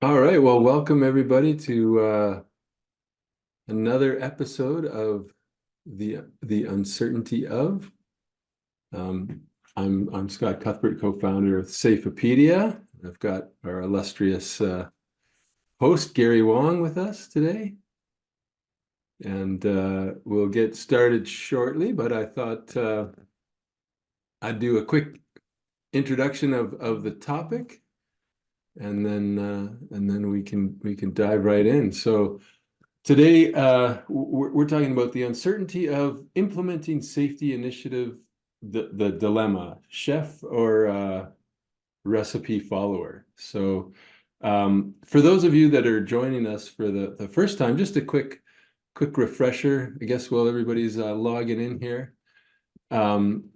All right, well, welcome everybody to another episode of the uncertainty of. Um, I'm Scott Cuthbert, co-founder of Safeopedia. I've got our illustrious host Gary Wong with us today, and we'll get started shortly. But I thought I'd do a quick introduction of the topic, and then we can dive right in. So. Today, we're talking about the uncertainty of implementing safety initiative, the dilemma, chef or recipe follower. So for those of you that are joining us for the first time, just a quick refresher, I guess, while everybody's logging in here. In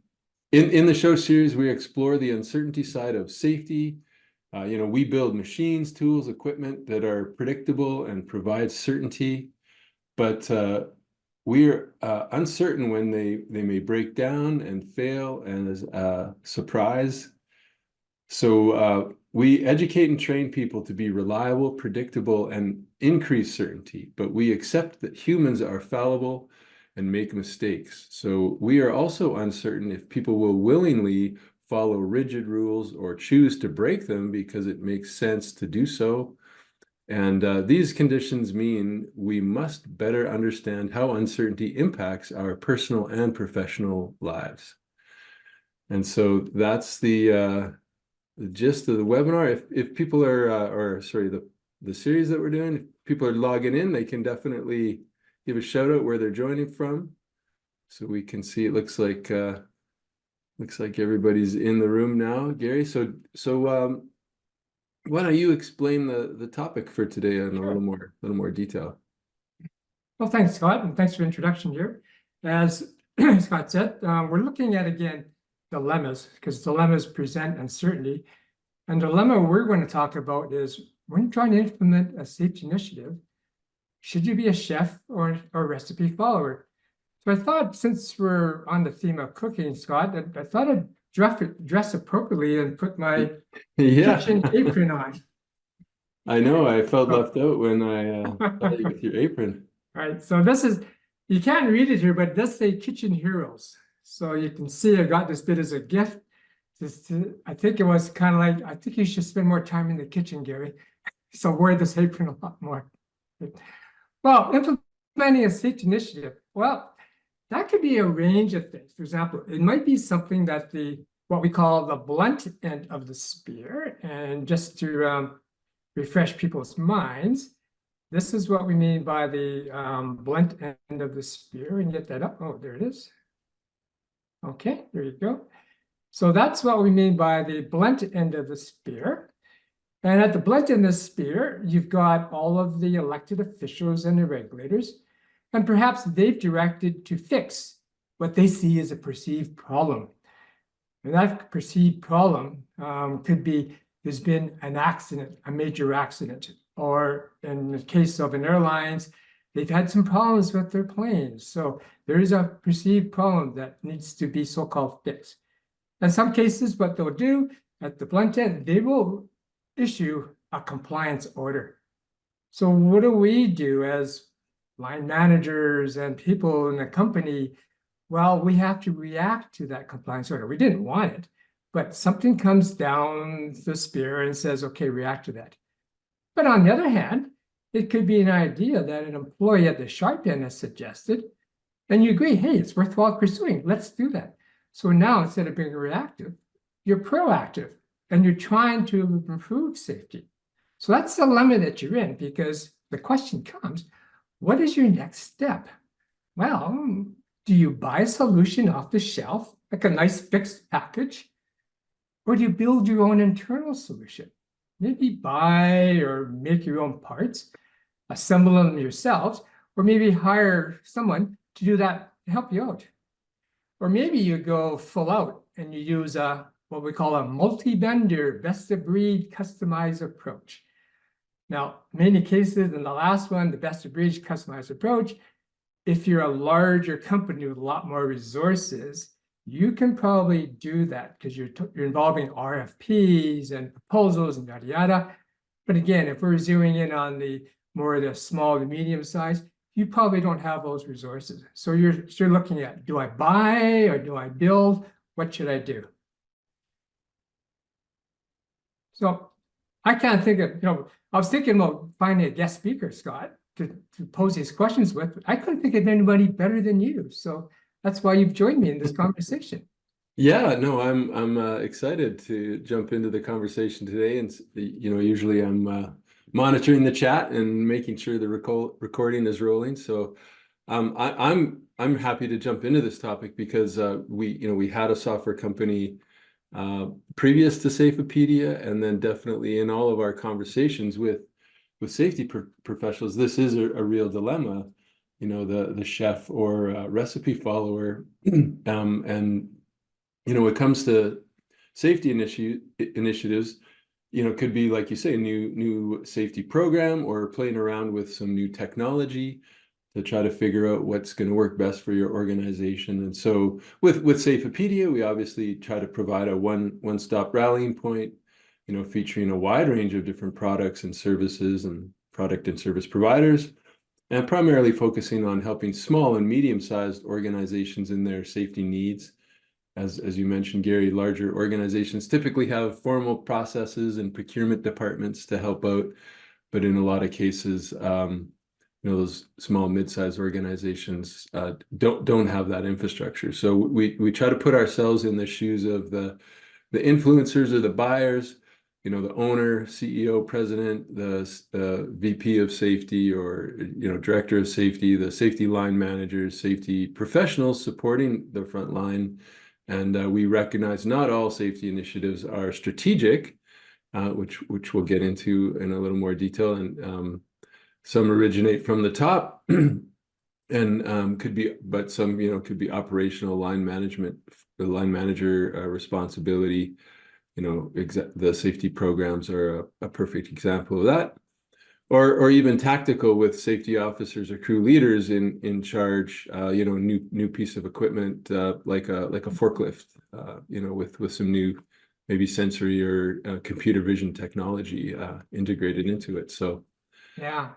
the show series, we explore the uncertainty side of safety. We build machines, tools, equipment that are predictable and provide certainty, but we're uncertain when they may break down and fail and as a surprise. So we educate and train people to be reliable, predictable, and increase certainty, but we accept that humans are fallible and make mistakes. So we are also uncertain if people will willingly follow rigid rules or choose to break them because it makes sense to do so. And these conditions mean we must better understand how uncertainty impacts our personal and professional lives. And so that's the gist of the webinar. If people are, or sorry, the series that we're doing, if people are logging in, they can definitely give a shout out where they're joining from, so we can see. It looks like everybody's in the room now, Gary. So why don't you explain the topic for today in Sure. a little more detail? Well, thanks, Scott, and thanks for the introduction here. As Scott said, we're looking at, again, dilemmas, because dilemmas present uncertainty. And the dilemma we're going to talk about is when you're trying to implement a safety initiative, should you be a chef or a recipe follower? So I thought, since we're on the theme of cooking, Scott, I thought I'd dress appropriately and put my Yeah, kitchen apron on. I know. I felt So, left out when I saw you with your apron. right, so this is, you can't read it here, but it does say Kitchen Heroes. So you can see I got this bit as a gift. I think it was kind of like, I think you should spend more time in the kitchen, Gary. So wear this apron a lot more. Well, implementing a safety initiative. Well, that could be a range of things. For example, it might be something that what we call the blunt end of the spear. And just to refresh people's minds, this is what we mean by the blunt end of the spear. And get that up. Oh, there it is. Okay, there you go. So that's what we mean by the blunt end of the spear. And at the blunt end of the spear, you've got all of the elected officials and the regulators, and perhaps they've directed to fix what they see as a perceived problem. And that perceived problem could be there's been an accident, a major accident, or in the case of an airlines, they've had some problems with their planes. So there is a perceived problem that needs to be so-called fixed. In some cases, what they'll do at the blunt end, they will issue a compliance order. So what do we do as line managers and people in the company? Well, we have to react to that compliance order. We didn't want it, but something comes down the spear and says, okay, react to that. But on the other hand, it could be an idea that an employee at the sharp end has suggested, and you agree, hey, it's worthwhile pursuing. Let's do that. So now, instead of being reactive, you're proactive and you're trying to improve safety. So that's the dilemma that you're in, because the question comes, what is your next step? Well, do you buy a solution off the shelf, like a nice fixed package? Or do you build your own internal solution? Maybe buy or make your own parts, assemble them yourselves, or maybe hire someone to do that to help you out. Or maybe you go full out and you use what we call a multi-vendor, best-of-breed customized approach. Now, in many cases, in the last one, the best-of-breed customized approach, if you're a larger company with a lot more resources, you can probably do that because you're involving RFPs and proposals and yada, yada. But again, if we're zeroing in on the more the small to medium size, you probably don't have those resources. So you're looking at, do I buy or do I build? What should I do? So I can't think of, I was thinking about finding a guest speaker, Scott, to pose these questions with. I couldn't think of anybody better than you. So that's why you've joined me in this conversation. Yeah, no, I'm excited to jump into the conversation today, and usually I'm monitoring the chat and making sure the recording is rolling. So I'm happy to jump into this topic because we had a software company previous to Safepedia, and then definitely in all of our conversations with safety professionals, this is a real dilemma. The chef or recipe follower, and when it comes to safety initiatives, could be, like you say, a new safety program or playing around with some new technology to try to figure out what's going to work best for your organization. And so with Safepedia, we obviously try to provide a one-stop rallying point, featuring a wide range of different products and services and product and service providers, and primarily focusing on helping small and medium-sized organizations in their safety needs. As you mentioned, Gary, larger organizations typically have formal processes and procurement departments to help out, but in a lot of cases, those small, mid-sized organizations don't have that infrastructure. So we try to put ourselves in the shoes of the influencers or the buyers, the owner, CEO, president, the VP of safety, or director of safety, the safety line managers, safety professionals supporting the front line. And we recognize not all safety initiatives are strategic, which we'll get into in a little more detail. And some originate from the top, and but some could be operational line management, the line manager responsibility. The safety programs are a perfect example of that. Or even tactical, with safety officers or crew leaders in charge, new piece of equipment, like a forklift, with some new, maybe sensory or computer vision technology integrated into it. So Yeah.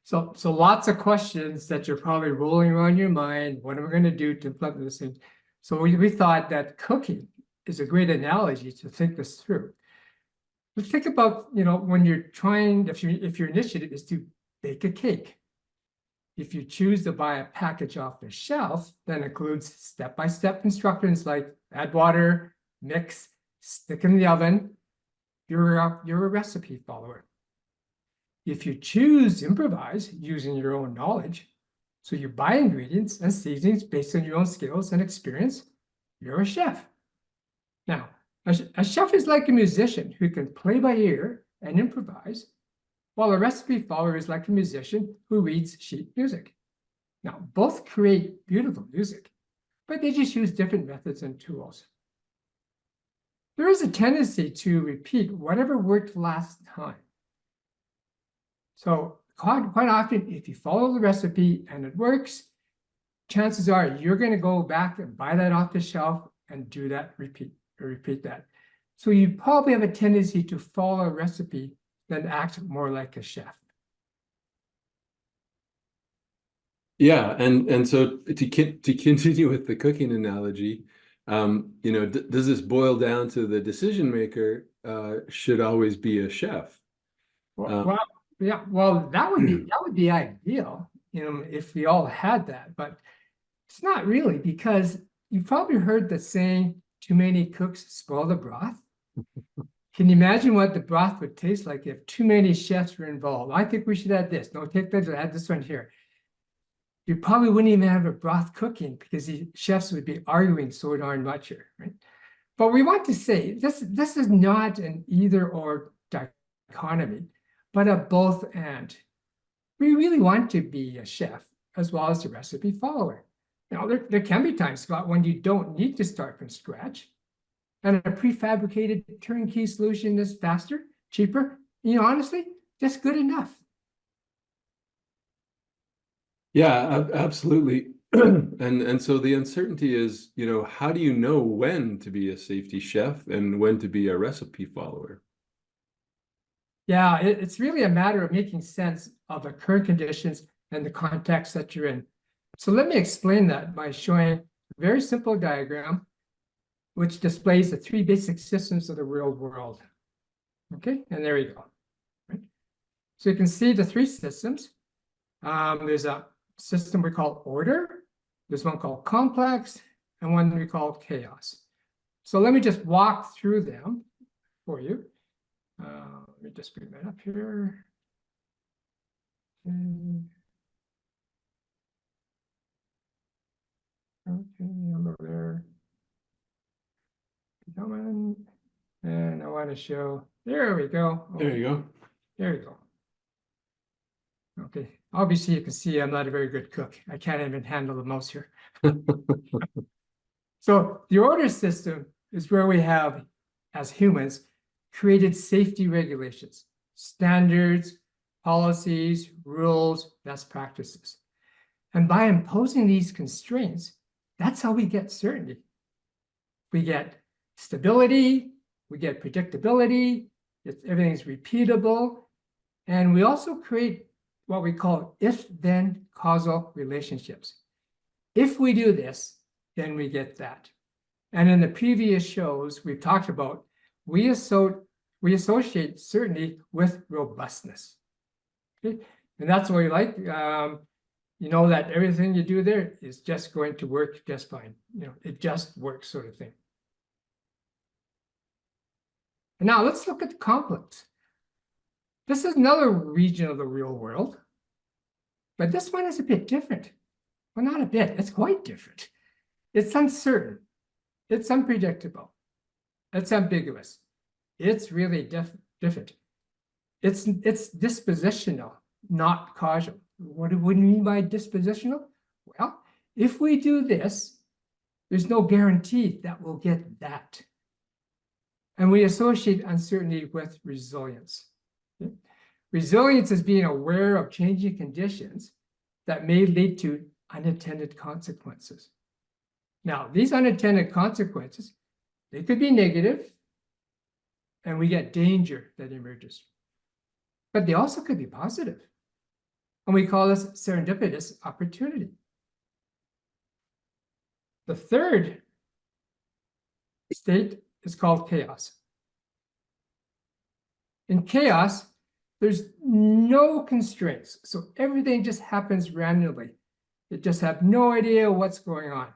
So lots of questions that you're probably rolling around your mind. What am I going to do to implement this thing? So we thought that cooking is a great analogy to think this through. But think about, when you're trying, if your initiative is to bake a cake. If you choose to buy a package off the shelf, that includes step-by-step instructions like add water, mix, stick in the oven, you're a recipe follower. If you choose to improvise using your own knowledge, so you buy ingredients and seasonings based on your own skills and experience, you're a chef. Now, a chef is like a musician who can play by ear and improvise, while a recipe follower is like a musician who reads sheet music. Now, both create beautiful music, but they just use different methods and tools. There is a tendency to repeat whatever worked last time. So quite often, if you follow the recipe and it works, chances are you're going to go back and buy that off the shelf and do that, repeat that. So you probably have a tendency to follow a recipe than act more like a chef. yeah, and so to continue with the cooking analogy, does this boil down to the decision maker should always be a chef? Well, yeah, well, that would be ideal, if we all had that, but it's not really, because you've probably heard the saying, too many cooks spoil the broth. Can you imagine what the broth would taste like if too many chefs were involved? I think we should add this. No, take that, add this one here. You probably wouldn't even have a broth cooking because the chefs would be arguing so darn much here, right? But we want to say this is not an either or dichotomy, but a both and. We really want to be a chef as well as a recipe follower. Now, there can be times, Scott, when you don't need to start from scratch, and a prefabricated turnkey solution is faster, cheaper, honestly, just good enough. Yeah, absolutely. And so the uncertainty is, how do you know when to be a safety chef and when to be a recipe follower? Yeah, it's really a matter of making sense of the current conditions and the context that you're in. So let me explain that by showing a very simple diagram which displays the three basic systems of the real world. Okay, and there you go. Right? So you can see the three systems. There's a system we call order, there's one called complex, and one we call chaos. So let me just walk through them for you. Let me just bring that up here. Okay, I'm over there. Come on. And I want to show, there we go. There you go. There you go. Okay, obviously you can see I'm not a very good cook. I can't even handle the mouse here. So the order system is where we have, as humans, created safety regulations, standards, policies, rules, best practices. And by imposing these constraints, that's how we get certainty. We get stability, we get predictability, everything's repeatable, and we also create what we call if-then causal relationships. If we do this, then we get that. And in the previous shows, we've talked about we associate certainty with robustness. Okay? And that's what we like. You know that everything you do there is just going to work just fine. You know, it just works, sort of thing. And now let's look at the complex. This is another region of the real world, but this one is a bit different. Well, not a bit, it's quite different. It's uncertain, it's unpredictable, it's ambiguous, it's really different. It's dispositional, not causal. What do we mean by dispositional? Well, if we do this, there's no guarantee that we'll get that. And we associate uncertainty with resilience. Okay? Resilience is being aware of changing conditions that may lead to unintended consequences. Now, these unintended consequences, they could be negative, and we get danger that emerges. But they also could be positive. And we call this serendipitous opportunity. The third state is called chaos. In chaos, there's no constraints. So everything just happens randomly. You just have no idea what's going on.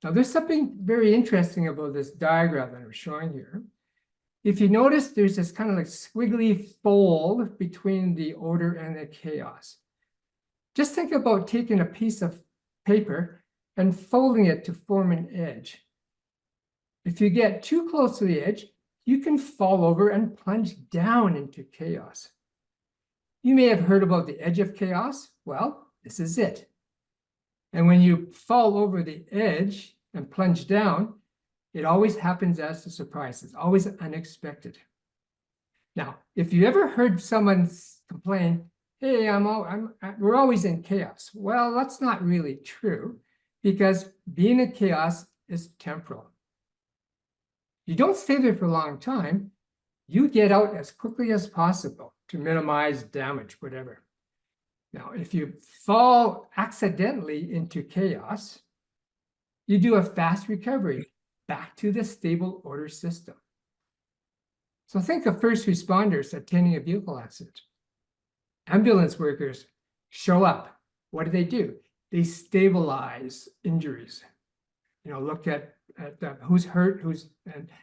Now, there's something very interesting about this diagram that I'm showing here. If you notice, there's this kind of like squiggly fold between the order and the chaos. Just think about taking a piece of paper and folding it to form an edge. If you get too close to the edge, you can fall over and plunge down into chaos. You may have heard about the edge of chaos. Well, this is it. And when you fall over the edge and plunge down, it always happens as a surprise. It's always unexpected. Now, if you ever heard someone complain, hey, we're always in chaos. Well, that's not really true, because being in chaos is temporal. You don't stay there for a long time. You get out as quickly as possible to minimize damage, whatever. Now, if you fall accidentally into chaos, you do a fast recovery back to the stable order system. So think of first responders attending a vehicle accident. Ambulance workers show up. What do? They stabilize injuries. You know, look at who's hurt,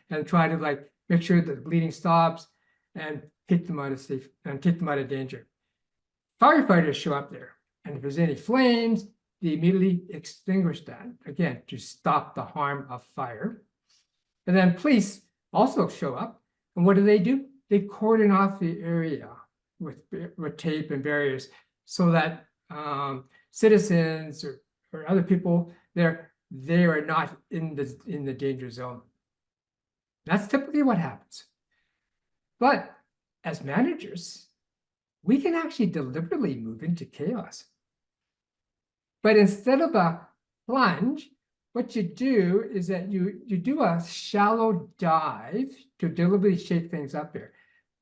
and try to like make sure that the bleeding stops and take them out of danger. Firefighters show up there, and if there's any flames, they immediately extinguish that, again, to stop the harm of fire. And then police also show up, and what do? They cordon off the area with tape and barriers so that citizens or other people there, they are not in the danger zone. That's typically what happens. But as managers, we can actually deliberately move into chaos. But instead of a plunge, what you do is that you do a shallow dive to deliberately shake things up here.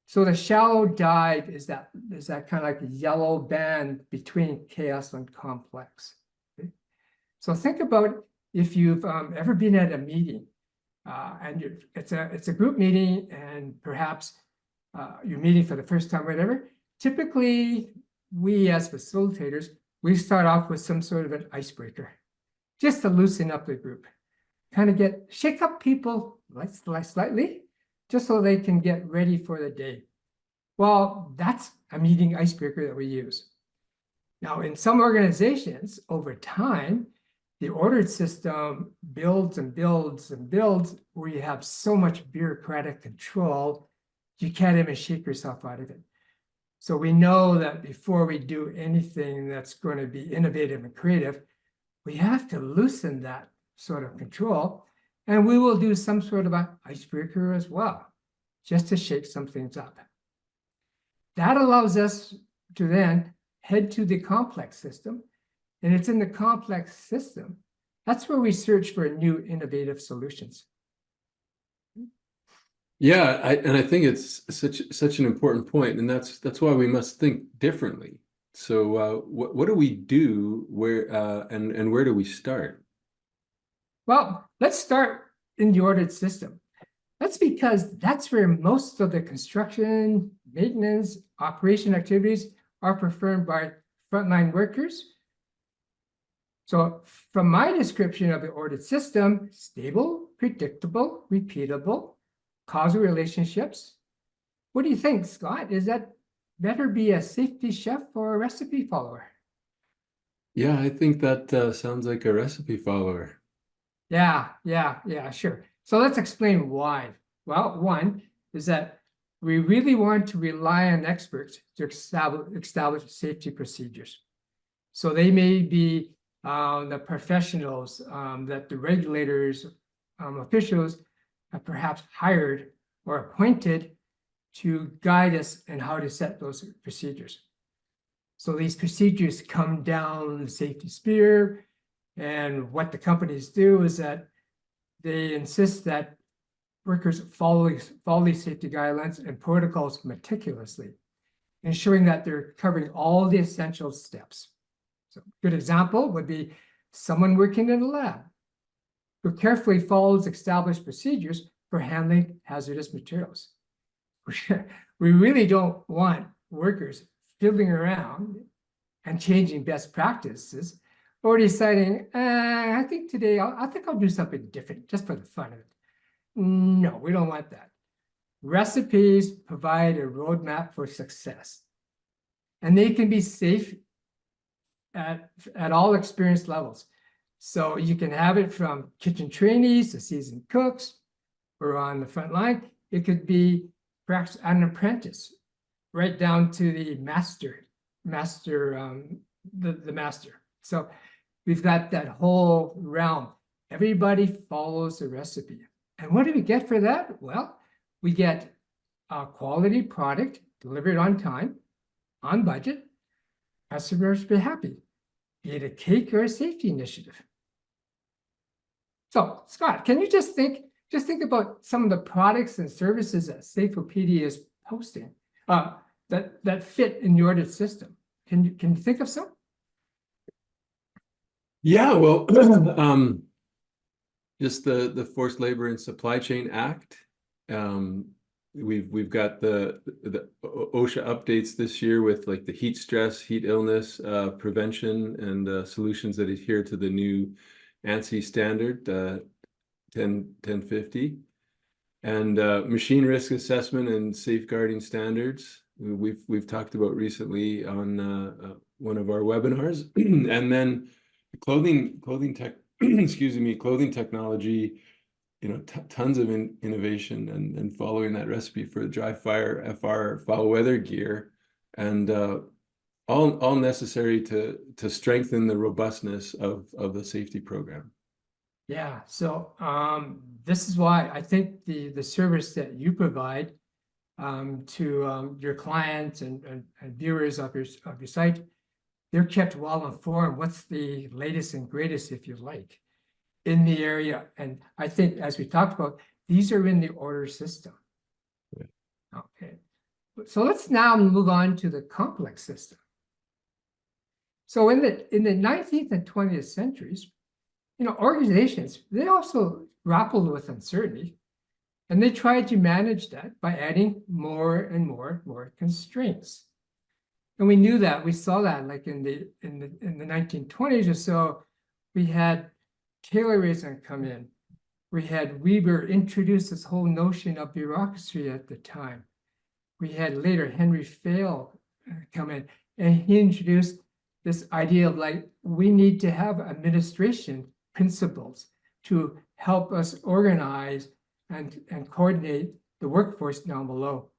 So the shallow dive is that kind of like a yellow band between chaos and complex. Okay? So think about if you've ever been at a meeting, and it's a group meeting, and perhaps you're meeting for the first time, whatever. Typically, we as facilitators, we start off with some sort of an icebreaker, just to loosen up the group, kind of shake up people slightly, just so they can get ready for the day. Well, that's a meeting icebreaker that we use. Now, in some organizations, over time, the ordered system builds and builds and builds, where you have so much bureaucratic control, you can't even shake yourself out of it. So we know that before we do anything that's going to be innovative and creative, we have to loosen that sort of control, and we will do some sort of an icebreaker as well, just to shake some things up. That allows us to then head to the complex system, and it's in the complex system. That's where we search for new innovative solutions. Yeah, I think it's such an important point, and that's why we must think differently. So what do we do, where and where do we start? Well, let's start in the ordered system. That's because that's where most of the construction, maintenance, operation activities are performed by frontline workers. So from my description of the ordered system, stable, predictable, repeatable, causal relationships. What do you think, Scott? Is that better be a safety chef or a recipe follower? Yeah, I think that sounds like a recipe follower. Yeah, sure. So let's explain why. Well, one is that we really want to rely on experts to establish safety procedures. So they may be the professionals that the regulators, officials have perhaps hired or appointed to guide us in how to set those procedures. So these procedures come down the safety spear, and what the companies do is that they insist that workers follow these safety guidelines and protocols meticulously, ensuring that they're covering all the essential steps. So a good example would be someone working in a lab who carefully follows established procedures for handling hazardous materials. We really don't want workers fiddling around and changing best practices, or deciding, I think today I think I'll do something different just for the fun of it. No, we don't want that. Recipes provide a roadmap for success, and they can be safe at all experience levels. So you can have it from kitchen trainees to seasoned cooks, or on the front line, it could be perhaps an apprentice, right down to the master. So we've got that whole realm. Everybody follows the recipe. And what do we get for that? Well, we get a quality product delivered on time, on budget. Customers be happy, be it a cake or a safety initiative. So, Scott, can you just think about some of the products and services that Safeopedia is posting that fit in the ordered system? Can you think of some? Yeah, well, just the Forced Labor and Supply Chain Act. We've got the OSHA updates this year with like the heat stress, heat illness prevention, and solutions that adhere to the new ANSI standard 1050, and machine risk assessment and safeguarding standards. We've talked about recently on one of our webinars, and then clothing technology. Tons of innovation and following that recipe for dry fire, FR, foul weather gear, and all necessary to strengthen the robustness of the safety program. Yeah, so this is why I think the service that you provide to your clients and viewers of your site, they're kept well informed. What's the latest and greatest, if you like, in the area? And I think, as we talked about, these are in the order system. Yeah. Okay. So let's now move on to the complex system. So in the 19th and 20th centuries, organizations, they also grappled with uncertainty, and they tried to manage that by adding more and more constraints. And we knew that, we saw that like in the 1920s or so, we had Taylorism come in. We had Weber introduce this whole notion of bureaucracy at the time. We had later Henry Fail come in, and he introduced this idea of like, we need to have administration principles to help us organize and coordinate the workforce down below.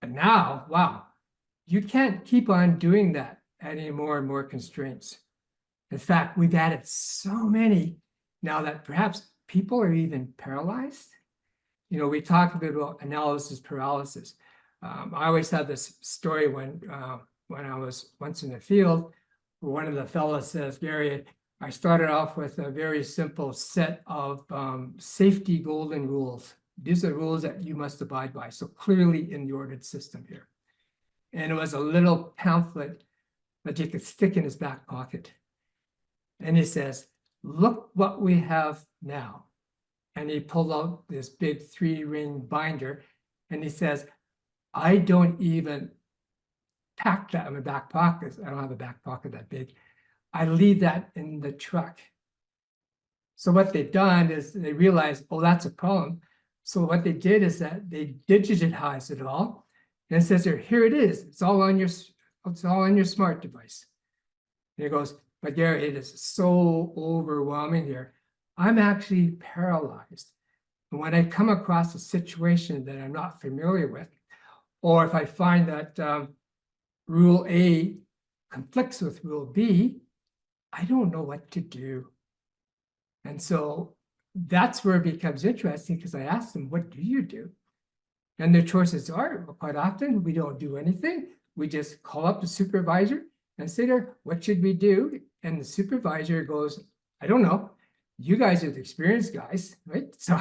And now, wow, you can't keep on doing that, adding more and more constraints. In fact, we've added so many now that perhaps people are even paralyzed. We talk a bit about analysis paralysis. I always have this story when I was once in the field, where one of the fellows says, Gary, I started off with a very simple set of safety golden rules. These are rules that you must abide by. So clearly in the ordered system here. And it was a little pamphlet that you could stick in his back pocket. And he says, look what we have now. And he pulled out this big 3-ring binder. And he says, I don't even pack that in my back pocket. I don't have a back pocket that big. I leave that in the truck. So what they've done is they realized, oh, that's a problem. So what they did is that they digitized it all. And it says here it is. It's all on your smart device. And he goes, but Gary, it is so overwhelming here. I'm actually paralyzed. And when I come across a situation that I'm not familiar with, or if I find that rule A conflicts with rule B, I don't know what to do. And so that's where it becomes interesting, because I asked them, what do you do? And their choices are, quite often, we don't do anything. We just call up the supervisor and say there, what should we do? And the supervisor goes, I don't know. You guys are the experienced guys, right? So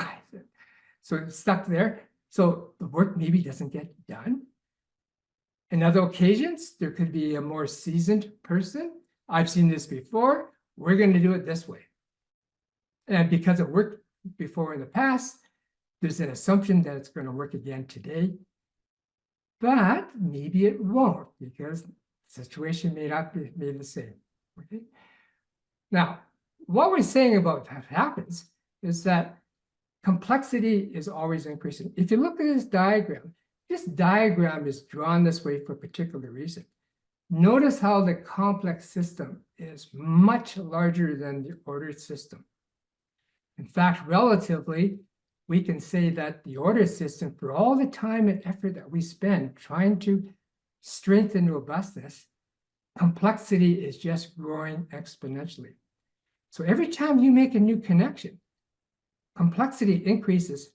it's stuck there. So the work maybe doesn't get done. In other occasions, there could be a more seasoned person. I've seen this before. We're going to do it this way. And because it worked before in the past, there's an assumption that it's going to work again today. But maybe it won't, because the situation may not be made the same. Okay. Now, what we're saying about what happens is that complexity is always increasing. If you look at this diagram is drawn this way for a particular reason. Notice how the complex system is much larger than the ordered system. In fact, relatively, we can say that the ordered system, for all the time and effort that we spend trying to strengthen robustness, complexity is just growing exponentially. So every time you make a new connection, complexity increases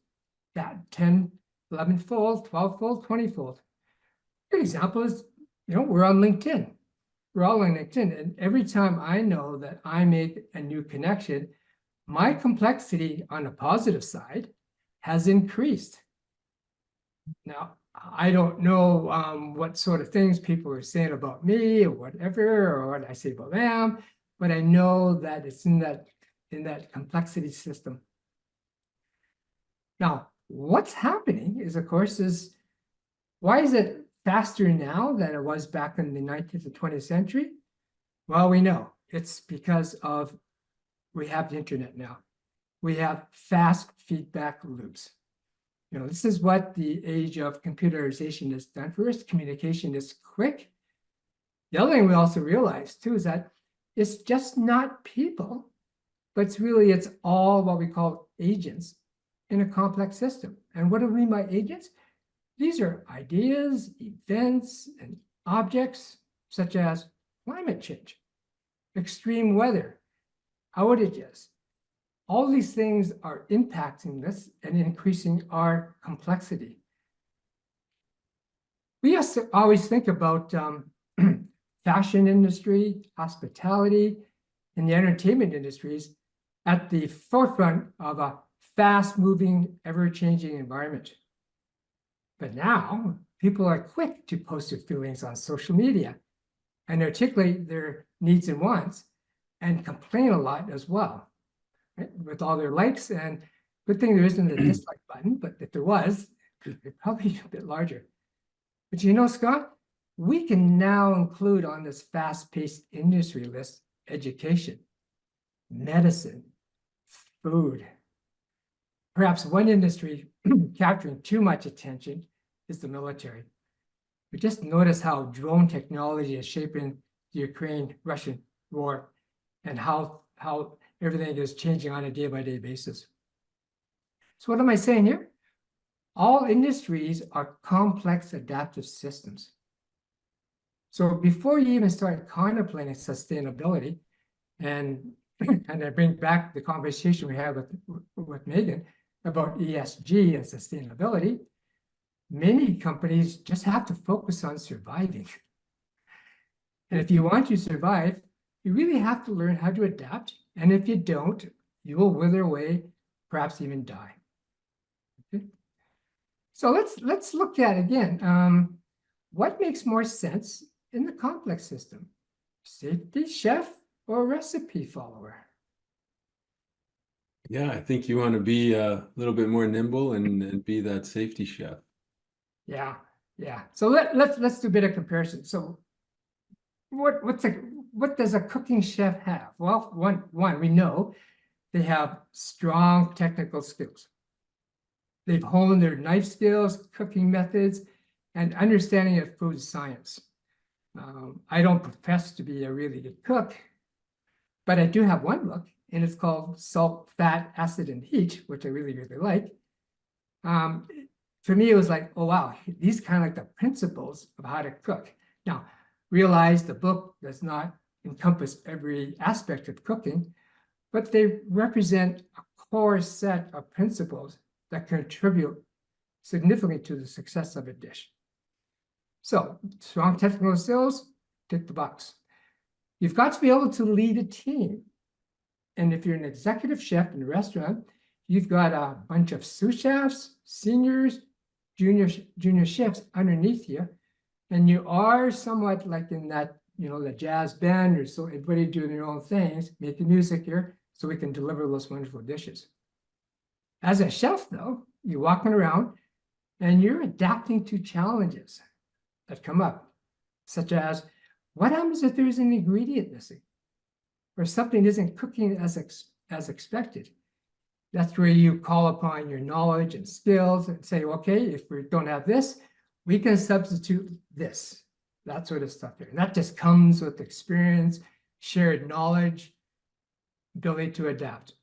that 10, 11-fold, 12-fold, 20-fold. Good example is, we're on LinkedIn. We're all on LinkedIn. And every time I know that I make a new connection, my complexity on the positive side has increased. Now, I don't know what sort of things people are saying about me or whatever, or what I say about them, but I know that it's in that complexity system. Now, what's happening is, of course, why is it faster now than it was back in the 19th and 20th century? Well, we know it's because we have the internet now. We have fast feedback loops. This is what the age of computerization has done for us. Communication is quick. The other thing we also realize too is that it's just not people, but it's all what we call agents in a complex system. And what do we mean by agents? These are ideas, events, and objects such as climate change, extreme weather, outages. All these things are impacting this and increasing our complexity. We used to always think about fashion industry, hospitality, and the entertainment industries at the forefront of a fast-moving, ever-changing environment. But now people are quick to post their feelings on social media and articulate their needs and wants and complain a lot as well, right? With all their likes. And good thing there isn't a dislike button, but if there was, it'd probably be a bit larger. But you know, Scott, we can now include on this fast-paced industry list education, medicine, food. Perhaps one industry capturing too much attention is the military. But just notice how drone technology is shaping the Ukraine-Russian war and how everything is changing on a day-by-day basis. So what am I saying here? All industries are complex adaptive systems. So before you even start contemplating sustainability, and I bring back the conversation we had with Megan about ESG and sustainability, many companies just have to focus on surviving. And if you want to survive, you really have to learn how to adapt. And if you don't, you will wither away, perhaps even die. Okay. So let's look at again, what makes more sense in the complex system? Safety chef or recipe follower? Yeah, I think you want to be a little bit more nimble and be that safety chef. Yeah. So let's do a bit of comparison. So what does a cooking chef have? Well, one we know they have strong technical skills. They've honed their knife skills, cooking methods, and understanding of food science. I don't profess to be a really good cook, but I do have one book, and it's called Salt, Fat, Acid, and Heat, which I really, really like. For me, it was like, oh, wow, these kind of like the principles of how to cook. Now, realize the book does not encompass every aspect of cooking, but they represent a core set of principles that contribute significantly to the success of a dish. So, strong technical skills, tick the box. You've got to be able to lead a team. And if you're an executive chef in a restaurant, you've got a bunch of sous chefs, seniors, junior chefs underneath you. And you are somewhat like in that, the jazz band, or so everybody doing their own things, making music here, so we can deliver those wonderful dishes. As a chef, though, you're walking around and you're adapting to challenges that come up, such as what happens if there's an ingredient missing or something isn't cooking as expected? That's where you call upon your knowledge and skills and say, okay, if we don't have this, we can substitute this, that sort of stuff there. And that just comes with experience, shared knowledge, ability to adapt.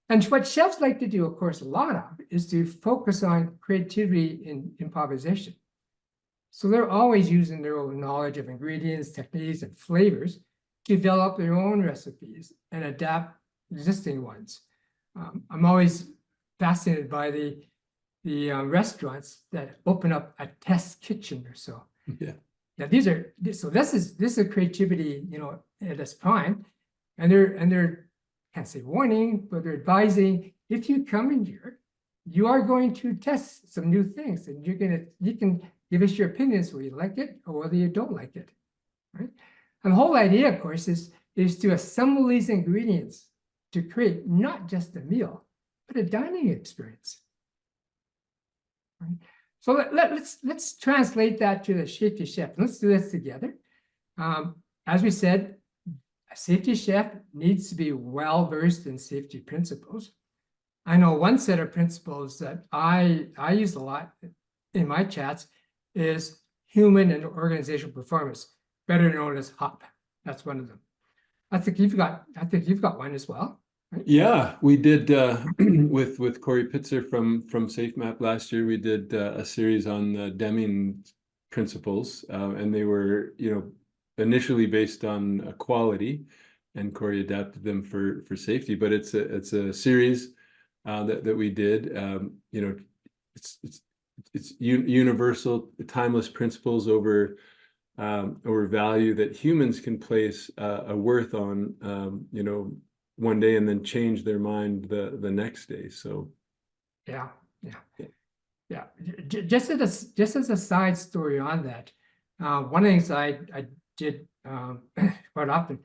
And what chefs like to do, of course, a lot of, is to focus on creativity and improvisation. So they're always using their own knowledge of ingredients, techniques, and flavors to develop their own recipes and adapt existing ones. I'm always fascinated by the restaurants that open up a test kitchen or so. Yeah. Now this is creativity, at its prime, and they're can't say warning, but they're advising, if you come in here, you are going to test some new things, and you can give us your opinions whether you like it or whether you don't like it, right? And the whole idea, of course, is to assemble these ingredients to create not just a meal, but a dining experience. Right? So let's translate that to the safety chef. Let's do this together. As we said, a safety chef needs to be well versed in safety principles. I know one set of principles that I use a lot in my chats is human and organizational performance, better known as HOP. That's one of them. I think you've got one as well. Right? Yeah, we did with Corey Pitzer from SafeMap last year. We did a series on Deming principles, and they were initially based on quality, and Corey adapted them for safety. But it's a series that we did. It's universal, timeless principles over value that humans can place a worth on. One day and then change their mind the next day. So yeah. Yeah, just as a side story on that, one of the things I did quite often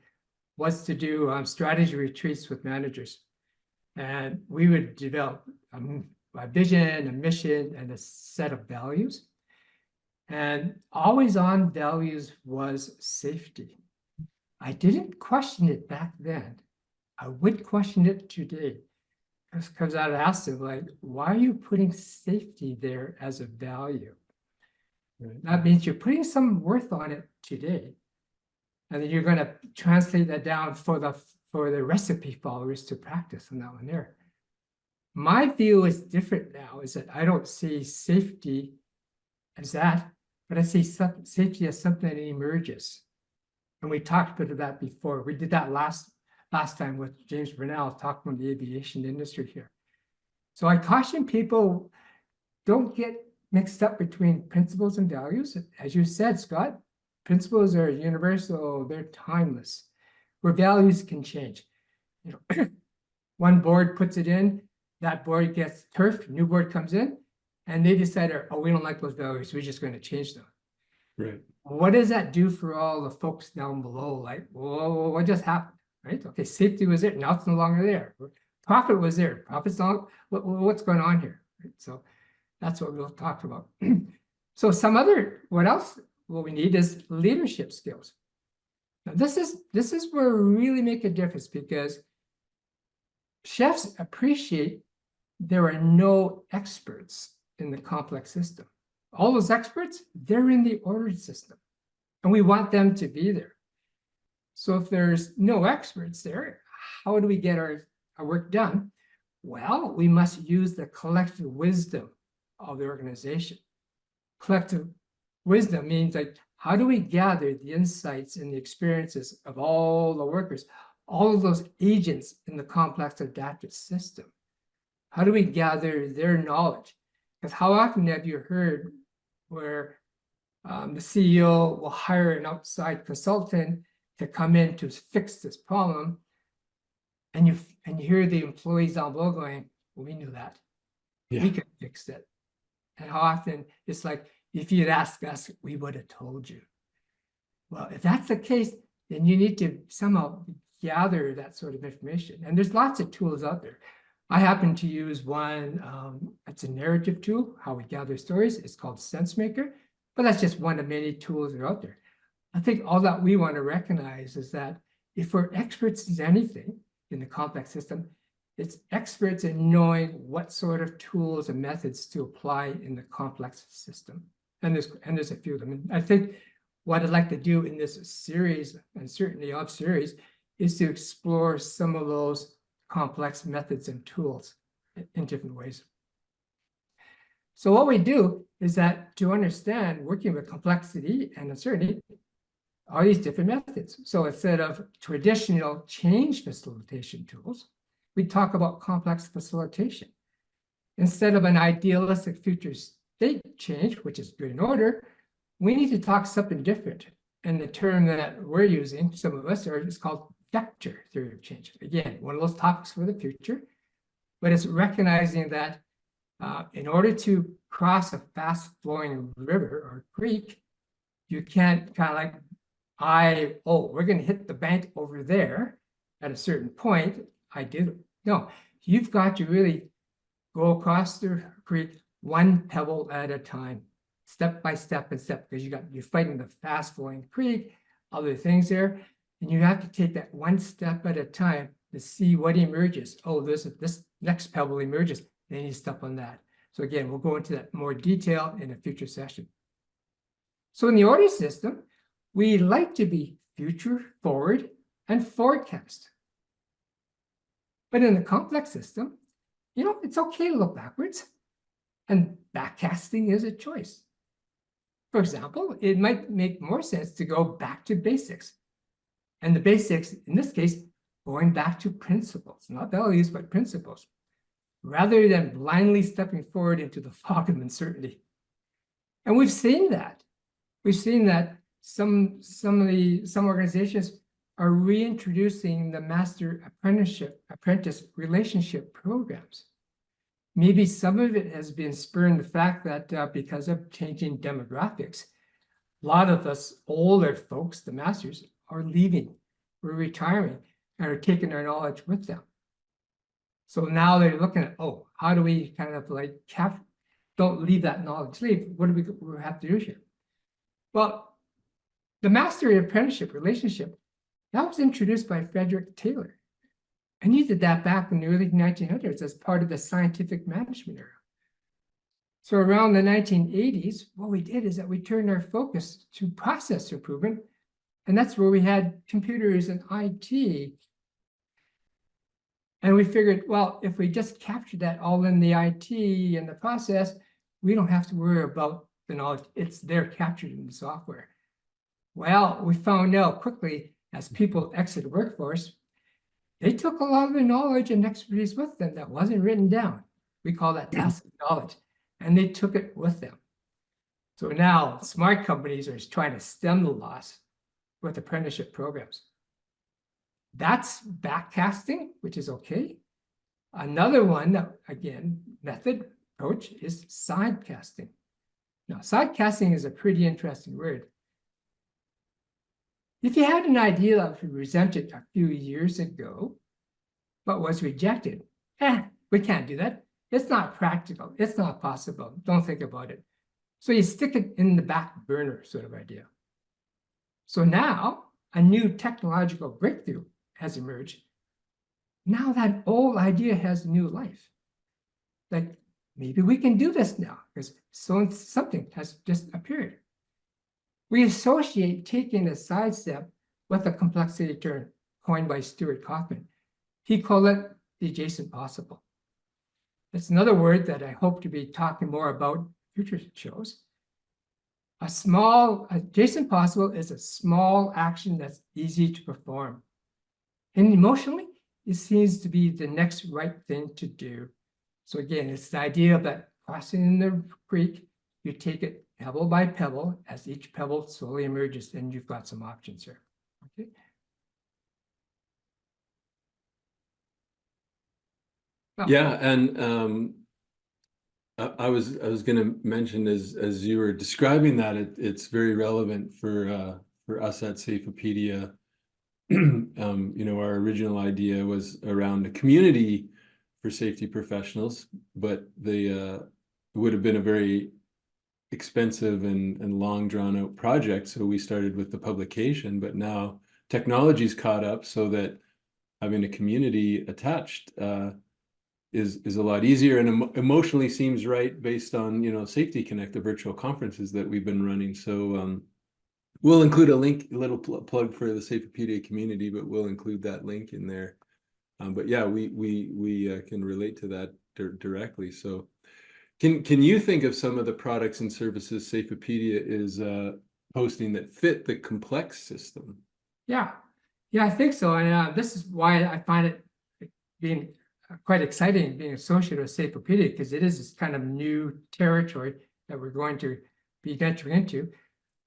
was to do strategy retreats with managers, and we would develop a vision, a mission, and a set of values. And always on values was safety. I didn't question it back then. I would question it today. Because I'd ask them, like, why are you putting safety there as a value? Right. That means you're putting some worth on it today. And then you're going to translate that down for the recipe followers to practice on that one there. My view is different now, is that I don't see safety as that, but I see safety as something that emerges. And we talked about that before. We did that last time with James Burnell talking about the aviation industry here. So I caution people, don't get mixed up between principles and values. As you said, Scott, principles are universal, they're timeless, where values can change. You know, one board puts it in, that board gets turfed, new board comes in, and they decide, oh, we don't like those values, we're just going to change them. Right. What does that do for all the folks down below? Like, whoa, what just happened? Right? Okay, safety was there, now it's no longer there. Profit was there, profit's not, what's going on here? Right? So that's what we'll talk about. So what else what we need is leadership skills. Now this is where we really make a difference, because chefs appreciate there are no experts in the complex system. All those experts, they're in the ordered system, and we want them to be there. So if there's no experts there, how do we get our work done? Well, we must use the collective wisdom of the organization. Collective wisdom means, like, how do we gather the insights and the experiences of all the workers, all of those agents in the complex adaptive system? How do we gather their knowledge? Because how often have you heard where the CEO will hire an outside consultant to come in to fix this problem, and you hear the employees down below going, well, we knew that. Yeah. We could fix it. And how often it's like, if you'd asked us, we would have told you. Well, if that's the case, then you need to somehow gather that sort of information. And there's lots of tools out there. I happen to use one, it's a narrative tool, how we gather stories. It's called SenseMaker, but that's just one of many tools that are out there. I think all that we want to recognize is that if we're experts in anything in the complex system, it's experts in knowing what sort of tools and methods to apply in the complex system. And there's a few of them. And I think what I'd like to do in this series, and certainly off series, is to explore some of those complex methods and tools in different ways. So what we do is that to understand working with complexity and uncertainty are these different methods. So instead of traditional change facilitation tools, we talk about complex facilitation. Instead of an idealistic future state change, which is good in order, we need to talk something different. And the term that we're using, some of us, is called vector theory of change. Again, one of those topics for the future, but it's recognizing that in order to cross a fast-flowing river or creek, you can't kind of like, we're going to hit the bank over there at a certain point. I did. No, you've got to really go across the creek one pebble at a time, step by step and step, because you're fighting the fast-flowing creek, other things there. And you have to take that one step at a time to see what emerges. Oh, this next pebble emerges. Then you step on that. So again, we'll go into that more detail in a future session. So in the order system, we like to be future forward and forecast. But in the complex system, it's okay to look backwards, and backcasting is a choice. For example, it might make more sense to go back to basics. And the basics, in this case, going back to principles, not values, but principles, rather than blindly stepping forward into the fog of uncertainty. And we've seen that. We've seen that some organizations are reintroducing the master apprentice relationship programs. maybe some of it has been spurring the fact that because of changing demographics, a lot of us older folks, the masters, are leaving, we're retiring, and are taking our knowledge with them. So now they're looking at, oh, how do we kind of like don't leave that knowledge, what do we have to do here? Well, the mastery apprenticeship relationship, that was introduced by Frederick Taylor. And he did that back in the early 1900s as part of the scientific management era. So around the 1980s, what we did is that we turned our focus to process improvement. And that's where we had computers and IT. And we figured, well, if we just capture that all in the IT and the process, we don't have to worry about the knowledge. It's there captured in the software. Well, we found out quickly as people exit the workforce, they took a lot of the knowledge and expertise with them that wasn't written down. We call that tacit knowledge, and they took it with them. So now smart companies are trying to stem the loss with apprenticeship programs. That's backcasting, which is okay. Another one that, again, method approach is sidecasting. Now, sidecasting is a pretty interesting word. If you had an idea that was presented a few years ago, but was rejected, we can't do that. It's not practical. It's not possible. Don't think about it. So you stick it in the back burner sort of idea. So now a new technological breakthrough has emerged. Now that old idea has new life. Like, maybe we can do this now because something has just appeared. We associate taking a sidestep with a complexity term coined by Stuart Kaufman. He called it the adjacent possible. It's another word that I hope to be talking more about in future shows. A small adjacent possible is a small action that's easy to perform. And emotionally, it seems to be the next right thing to do. So again, it's the idea that crossing the creek, you take it pebble by pebble. As each pebble slowly emerges, then you've got some options here. Okay. Well, Yeah, and I was going to mention as you were describing that it's very relevant for us at Safeopedia. Our original idea was around a community for safety professionals, but it would have been a very expensive and long drawn out project. So we started with the publication, but now technology's caught up so that having a community attached is a lot easier and emotionally seems right based on, Safety Connect, the virtual conferences that we've been running. So we'll include a link, a little plug for the Safeopedia community, but we'll include that link in there. But yeah, we can relate to that directly. So can you think of some of the products and services Safeopedia is posting that fit the complex system? yeah, I think so. And this is why I find it being quite exciting being associated with Safeopedia, because it is this kind of new territory that we're going to be venturing into.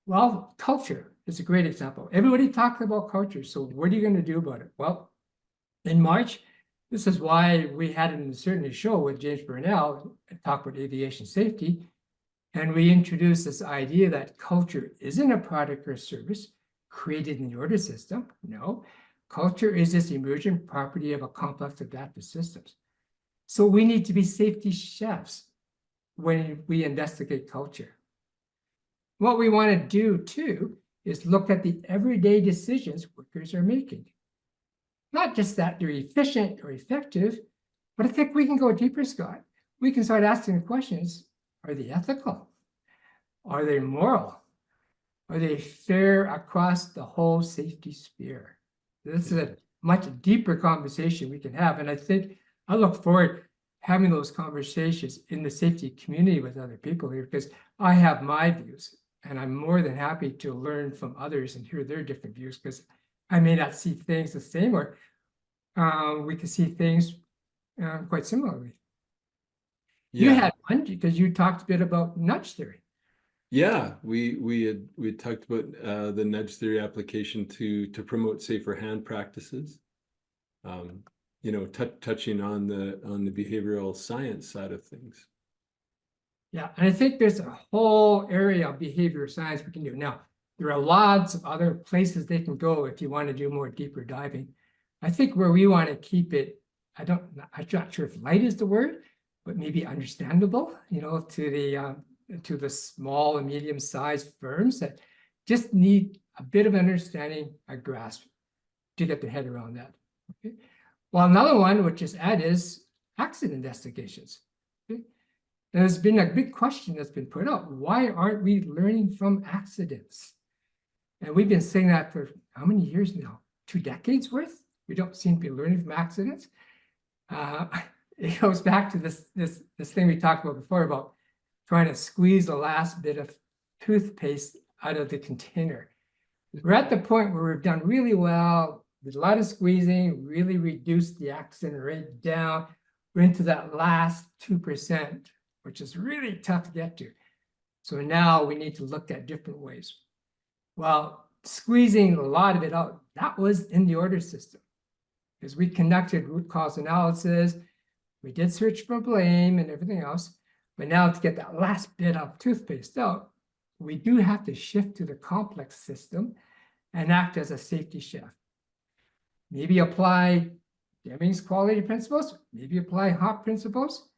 Well, culture is a great example. Everybody talks about culture. So what are you going to do about it? Well, in March, this is why we had an Uncertainty show with James Burnell and talk about aviation safety. And we introduced this idea that culture isn't a product or service created in the order system. No, culture is this emergent property of a complex adaptive systems. So we need to be safety chefs when we investigate culture. What we want to do too is look at the everyday decisions workers are making. Not just that they're efficient or effective, but I think we can go deeper, Scott. We can start asking the questions, are they ethical? Are they moral? Are they fair across the whole safety sphere? This is a much deeper conversation we can have. And I think I look forward to having those conversations in the safety community with other people here, because I have my views and I'm more than happy to learn from others and hear their different views, because I may not see things the same, or we can see things quite similarly. You had one because you talked a bit about nudge theory. Yeah, we talked about the nudge theory application to promote safer hand practices. touching on the behavioral science side of things. Yeah, and I think there's a whole area of behavior science we can do. Now, there are lots of other places they can go if you want to do more deeper diving. I think where we want to keep it, I'm not sure if light is the word, but maybe understandable, to the small and medium-sized firms that just need a bit of understanding, a grasp to get their head around that. Okay. Well, another one, which is accident investigations. Okay. There's been a big question that's been put out. Why aren't we learning from accidents? And we've been saying that for how many years now? 2 decades worth? We don't seem to be learning from accidents. It goes back to this thing we talked about before about trying to squeeze the last bit of toothpaste out of the container. We're at the point where we've done really well, with a lot of squeezing, really reduced the accident rate down. We're into that last 2%, which is really tough to get to. So now we need to look at different ways. Well, squeezing a lot of it out, that was in the order system, because we conducted root cause analysis, we did search for blame and everything else, but now to get that last bit of toothpaste out, we do have to shift to the complex system and act as a safety chef. Maybe apply Deming's quality principles, maybe apply HOP principles,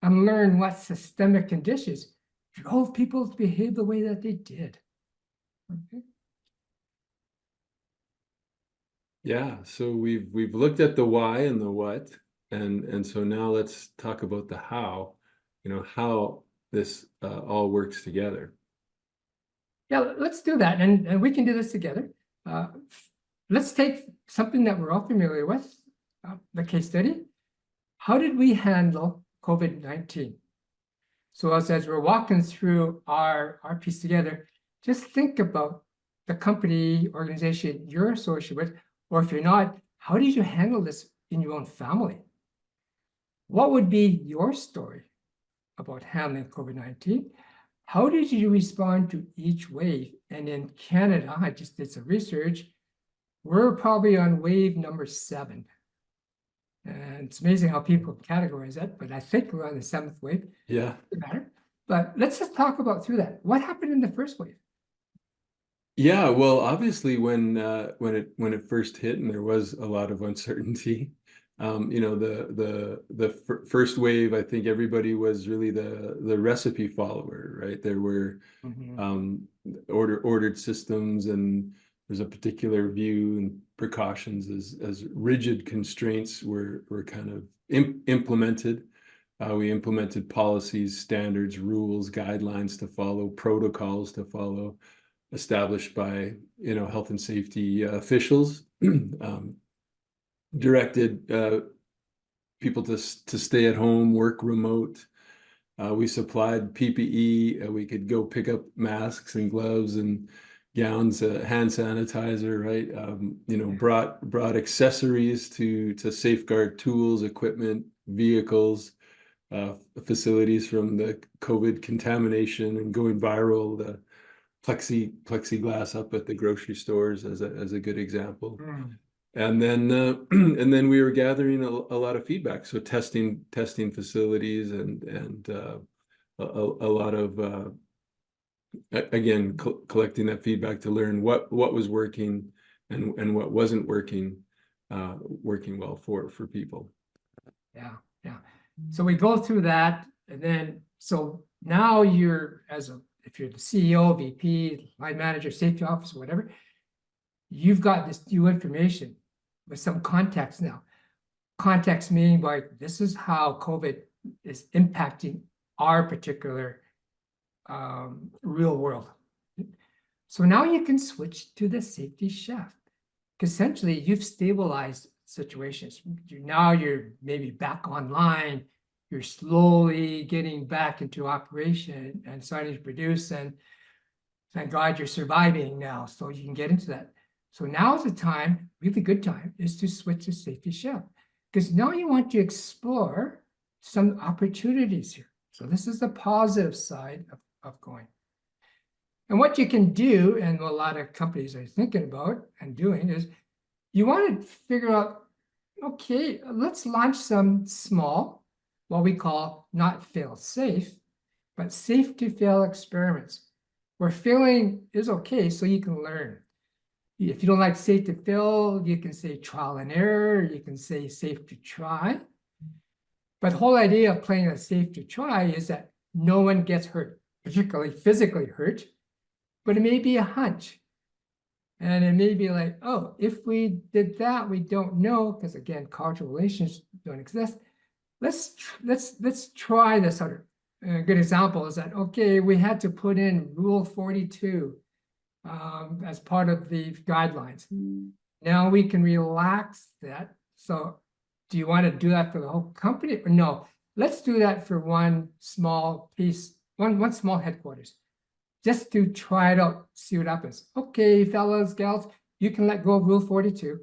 and learn what systemic conditions drove people to behave the way that they did. Okay. Yeah, so we've looked at the why and the what, and so now let's talk about the how, how this all works together. Yeah, let's do that, and we can do this together. Let's take something that we're all familiar with, the case study. How did we handle COVID-19? So as we're walking through our piece together, just think about the company, organization you're associated with, or if you're not, how did you handle this in your own family? What would be your story about handling COVID-19? How did you respond to each wave? And in Canada, I just did some research, we're probably on wave number 7. And it's amazing how people categorize that, but I think we're on the 7th wave. Yeah. Doesn't matter. But let's just talk about through that. What happened in the first wave? Yeah, well, obviously when it first hit and there was a lot of uncertainty, the first wave, I think everybody was really the recipe follower, right? There were ordered systems, and there's a particular view and precautions as rigid constraints were kind of implemented. We implemented policies, standards, rules, guidelines to follow, protocols to follow, established by health and safety officials, directed people to stay at home, work remote. We supplied PPE. We could go pick up masks and gloves and gowns, hand sanitizer, right? Brought accessories to safeguard tools, equipment, vehicles, facilities from the COVID contamination and going viral. The plexiglass up at the grocery stores as a good example. And then we were gathering a lot of feedback, so testing facilities and a lot of again collecting that feedback to learn what was working and what wasn't working well for people. Yeah. So we go through that, and then so now if you're the CEO, VP, line manager, safety officer, whatever, you've got this new information with some context now. Context meaning by this is how COVID is impacting our particular real world. So now you can switch to the safety chef. Essentially, you've stabilized situations. Now you're maybe back online. You're slowly getting back into operation and starting to produce, and thank God you're surviving now, so you can get into that. So now is the time, really good time, is to switch to safety chef, because now you want to explore some opportunities here. So this is the positive side of going. And what you can do, and what a lot of companies are thinking about and doing, is you want to figure out okay, let's launch some small, what we call not fail safe, but safe to fail experiments, where failing is okay, so you can learn. If you don't like safe to fail, you can say trial and error, you can say safe to try. But the whole idea of playing a safe to try is that no one gets hurt, particularly physically hurt, but it may be a hunch. And it may be like, oh, if we did that, we don't know, because again, causal relations don't exist. Let's try this out. A good example is that, okay, we had to put in Rule 42 as part of the guidelines. Now we can relax that. So do you want to do that for the whole company? Or no, let's do that for one small piece, one small headquarters, just to try it out, see what happens. Okay, fellas, gals, you can let go of Rule 42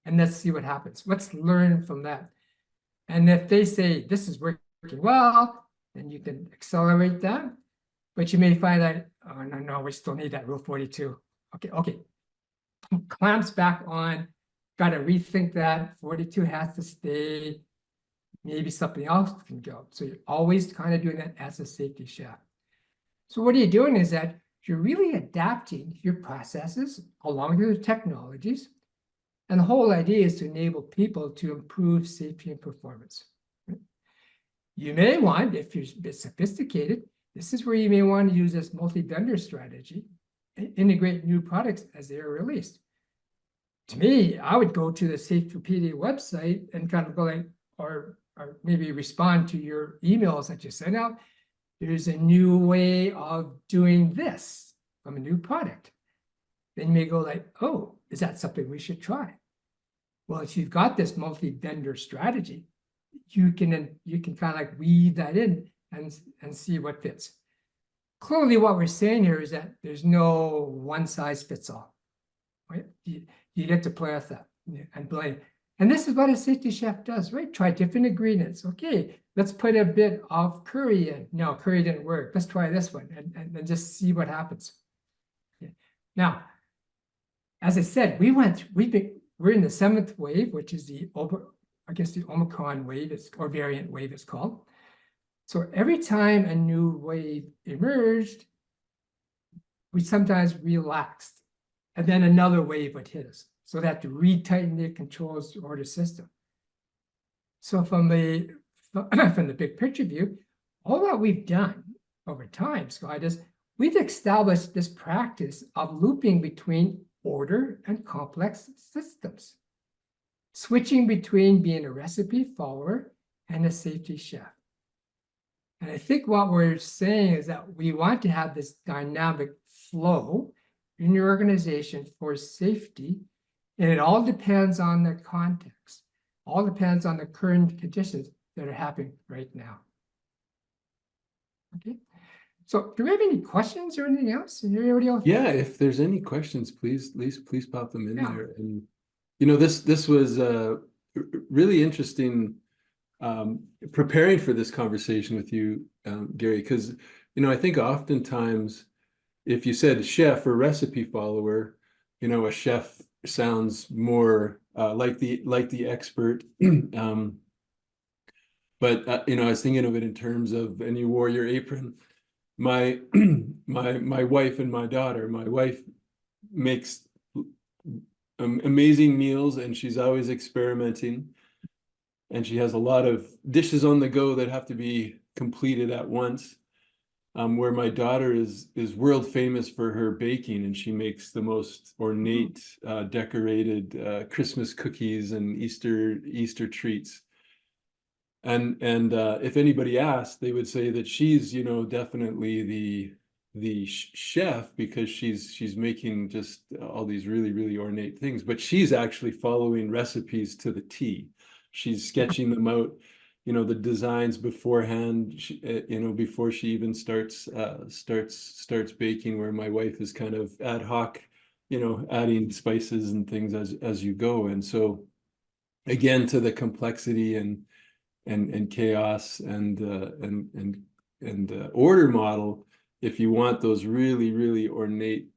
and let's see what happens. Let's learn from that. And if they say this is working well, then you can accelerate that. But you may find that, oh, no, we still need that Rule 42. Okay. Clamps back on, got to rethink that. 42 has to stay. Maybe something else can go. So you're always kind of doing that as a safety chef. So what you're doing is that you're really adapting your processes along with the technologies. And the whole idea is to enable people to improve safety and performance. You may want, if you're a bit sophisticated, this is where you may want to use this multi-vendor strategy and integrate new products as they are released. To me, I would go to the Safepedia website and kind of go like, or maybe respond to your emails that you send out. There's a new way of doing this from a new product. Then you may go like, oh, is that something we should try? Well, if you've got this multi-vendor strategy, you can kind of like weave that in and see what fits. Clearly, what we're saying here is that there's no one size fits all. Right? You get to play with that and play. And this is what a safety chef does, right? Try different ingredients. Okay, let's put a bit of curry in. No, curry didn't work. Let's try this one and just see what happens. Okay. Now, as I said, we're in the 7th wave, which is the Omicron wave or variant wave is called. So every time a new wave emerged, we sometimes relaxed, and then another wave would hit us. So they have to retighten their controls or the system. So from the big picture view, all that we've done over time, Scott, is we've established this practice of looping between order and complex systems, switching between being a recipe follower and a safety chef. And I think what we're saying is that we want to have this dynamic flow in your organization for safety, and it all depends on the context, all depends on the current conditions that are happening right now. Okay, so do we have any questions or anything else? Anybody else? Yeah, if there's any questions, please pop them in there. And you know, this was really interesting preparing for this conversation with you, Gary, because you know, I think oftentimes if you said chef or recipe follower, you know, a chef sounds more like the expert. But you know, I was thinking of it in terms of, and you wore your apron. My my wife and my daughter. My wife makes amazing meals, and she's always experimenting. And she has a lot of dishes on the go that have to be completed at once. Where my daughter is world famous for her baking, and she makes the most ornate, decorated Christmas cookies and Easter treats. And if anybody asked, they would say that she's, you know, definitely the chef, because she's making just all these really ornate things, but she's actually following recipes to the T. She's sketching them out, you know, the designs beforehand, you know, before she even starts baking, where my wife is kind of ad hoc, you know, adding spices and things as you go. And so again, to the complexity and chaos and order model, if you want those really ornate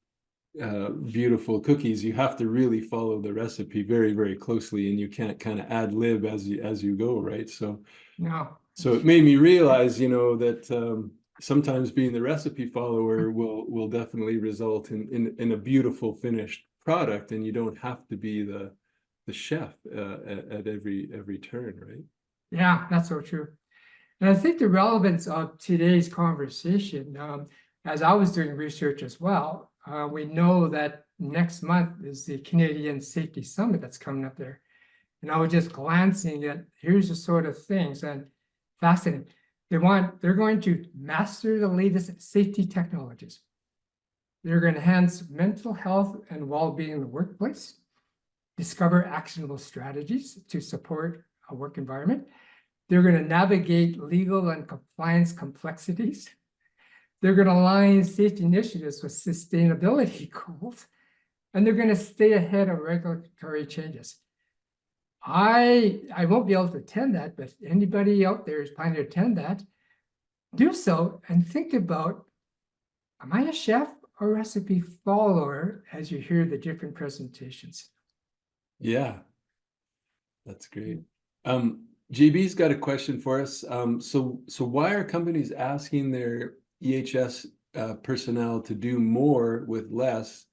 beautiful cookies, you have to really follow the recipe very, very closely, and you can't kind of ad lib as you go, right? So No. it made me realize, that sometimes being the recipe follower will definitely result in a beautiful finished product, and you don't have to be the chef at every turn, right? Yeah, that's so true. And I think the relevance of today's conversation, as I was doing research as well, we know that next month is the Canadian Safety Summit that's coming up there. And I was just glancing at, here's the sort of things, and fascinating. They're going to master the latest safety technologies. They're going to enhance mental health and well-being in the workplace, discover actionable strategies to support a work environment. They're going to navigate legal and compliance complexities. They're going to align safety initiatives with sustainability goals, and they're going to stay ahead of regulatory changes. I won't be able to attend that, but anybody out there is planning to attend that, do so and think about, am I a chef or recipe follower as you hear the different presentations? Yeah, that's great. JB's got a question for us. So why are companies asking their EH&S personnel to do more with less,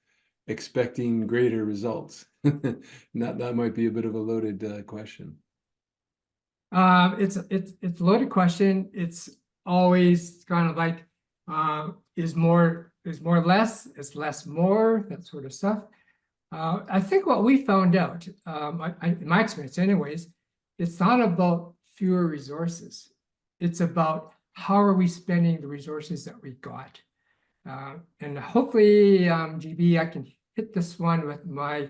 expecting greater results? That might be a bit of a loaded question. It's a loaded question. It's always kind of like, is more less, is less more, that sort of stuff. I think what we found out, in my experience anyways, it's not about fewer resources. It's about how are we spending the resources that we got. And hopefully, GB, I can hit this one with my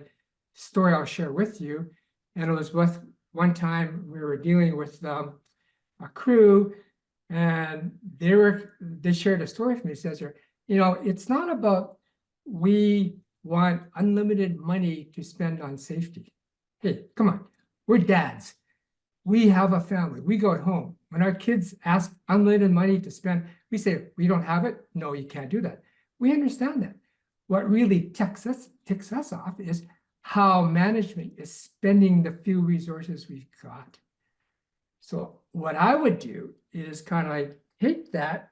story I'll share with you. And it was with one time we were dealing with a crew, and they shared a story with me. It says here, it's not about we want unlimited money to spend on safety. Hey, come on, we're dads. We have a family. We go at home. When our kids ask unlimited money to spend, we say, we don't have it. No, you can't do that. We understand that. What really ticks us off is how management is spending the few resources we've got. So what I would do is kind of like take that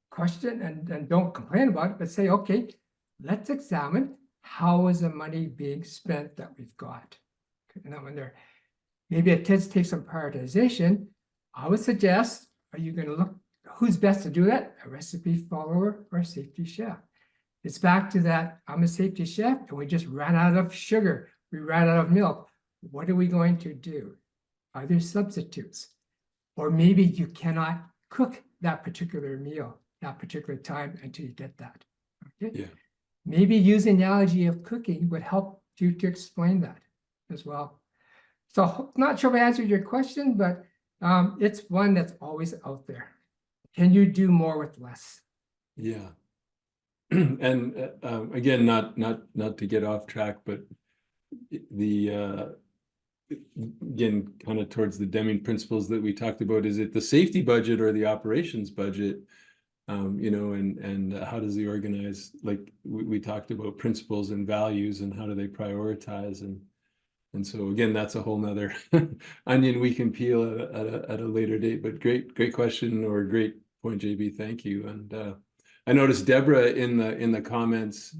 question and don't complain about it, but say, okay, let's examine how is the money being spent that we've got. Okay, and that one there. Maybe it takes some prioritization. I would suggest, are you going to look, who's best to do that? A recipe follower or a safety chef? It's back to that, I'm a safety chef and we just ran out of sugar. We ran out of milk. What are we going to do? Are there substitutes? Or maybe you cannot cook that particular meal, that particular time until you get that. Okay? Yeah. Maybe using the analogy of cooking would help you to explain that as well. So not sure if I answered your question, but it's one that's always out there. Can you do more with less? Yeah. And again, not to get off track, but the again, kind of towards the Deming principles that we talked about, is it the safety budget or the operations budget? And how does the organize, like we talked about principles and values and how do they prioritize, and so again, that's a whole nother onion we can peel at a later date. But great question, or great point, JB. Thank you. And I noticed Deborah in the comments,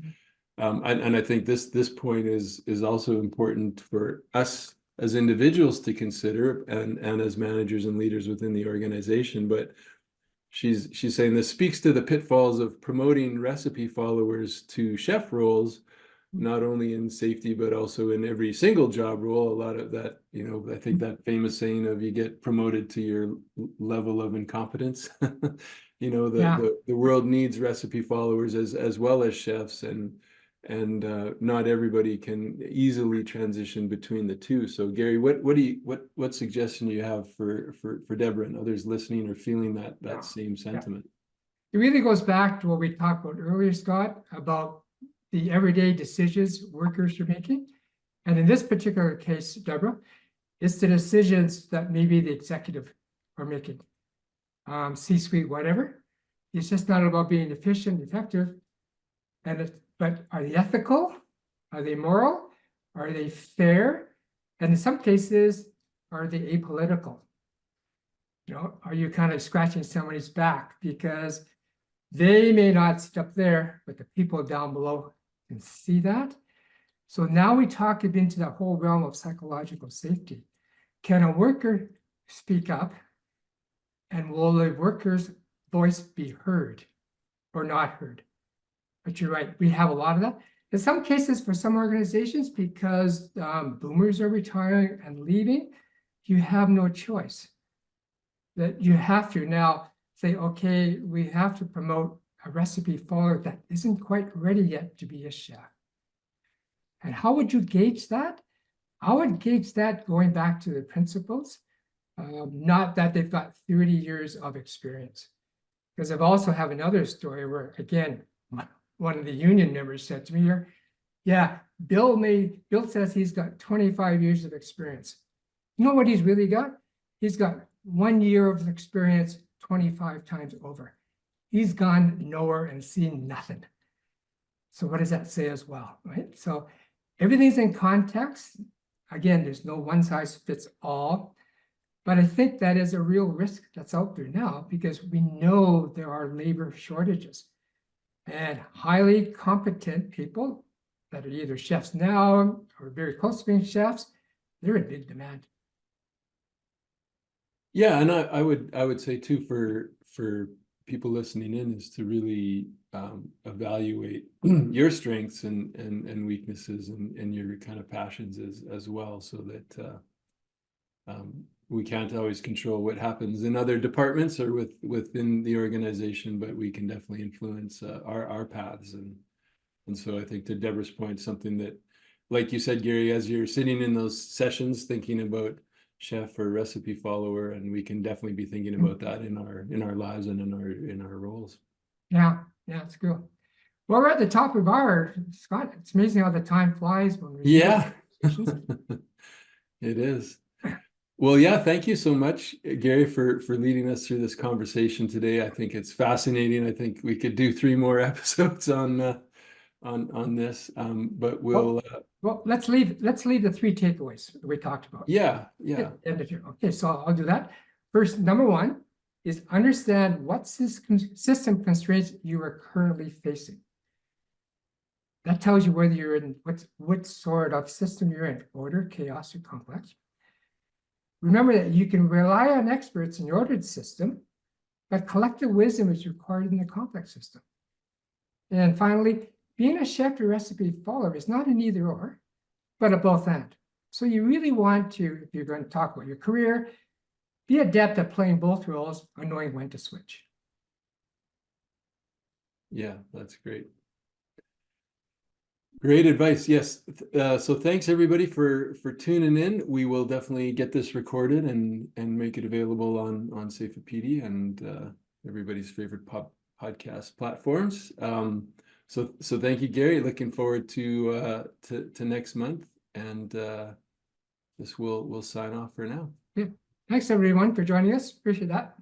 and I think this point is also important for us as individuals to consider, and as managers and leaders within the organization. But she's saying this speaks to the pitfalls of promoting recipe followers to chef roles, not only in safety, but also in every single job role. A lot of that, I think that famous saying of you get promoted to your level of incompetence. The world needs recipe followers as well as chefs, and not everybody can easily transition between the two. So Gary, what suggestion do you have for Deborah and others listening or feeling that same sentiment? It really goes back to what we talked about earlier, Scott, about the everyday decisions workers are making. And in this particular case, Deborah, it's the decisions that maybe the executive are making, C-suite, whatever. It's just not about being efficient, effective, and but are they ethical? Are they moral? Are they fair? And in some cases, are they apolitical? You know, are you kind of scratching somebody's back because they may not sit up there, but the people down below can see that? So now we talk into that whole realm of psychological safety. Can a worker speak up? And will the worker's voice be heard or not heard? But you're right, we have a lot of that. In some cases, for some organizations, because boomers are retiring and leaving, you have no choice. That you have to now say, okay, we have to promote a recipe follower that isn't quite ready yet to be a chef. And how would you gauge that? I would gauge that going back to the principles, not that they've got 30 years of experience. Because I've also have another story where, again, one of the union members said to me here, yeah, Bill says he's got 25 years of experience. You know what he's really got? He's got 1 year of experience 25 times over. He's gone nowhere and seen nothing. So what does that say as well, right? So everything's in context. Again, there's no one size fits all. But I think that is a real risk that's out there now because we know there are labor shortages. And highly competent people that are either chefs now or very close to being chefs, they're in big demand. Yeah, and I would say too for people listening in is to really evaluate your strengths and weaknesses and your kind of passions as well, so that we can't always control what happens in other departments or within the organization, but we can definitely influence our paths. And so I think to Deborah's point, something that, like you said, Gary, as you're sitting in those sessions thinking about chef or recipe follower, and we can definitely be thinking about that in our lives and in our roles. Yeah, it's cool. Well, we're at the top of our, Scott, it's amazing how the time flies when we Yeah, it is. Well, yeah, thank you so much, Gary, for leading us through this conversation today. I think it's fascinating. I think we could do 3 more episodes on this, but we'll. Well, let's leave the 3 takeaways that we talked about. Yeah. Okay, so I'll do that. First, number 1 is understand what system constraints you are currently facing. That tells you whether you're in what sort of system you're in, order, chaos, or complex. Remember that you can rely on experts in your ordered system, but collective wisdom is required in the complex system. And finally, being a chef or recipe follower is not an either or, but a both and. So you really want to, if you're going to talk about your career, be adept at playing both roles or knowing when to switch. Yeah, that's great. Great advice. Yes. So thanks everybody for tuning in. We will definitely get this recorded and make it available on Safepedia and everybody's favorite podcast platforms. So thank you, Gary. Looking forward to next month, and this will sign off for now. Yeah. Thanks everyone for joining us. Appreciate that.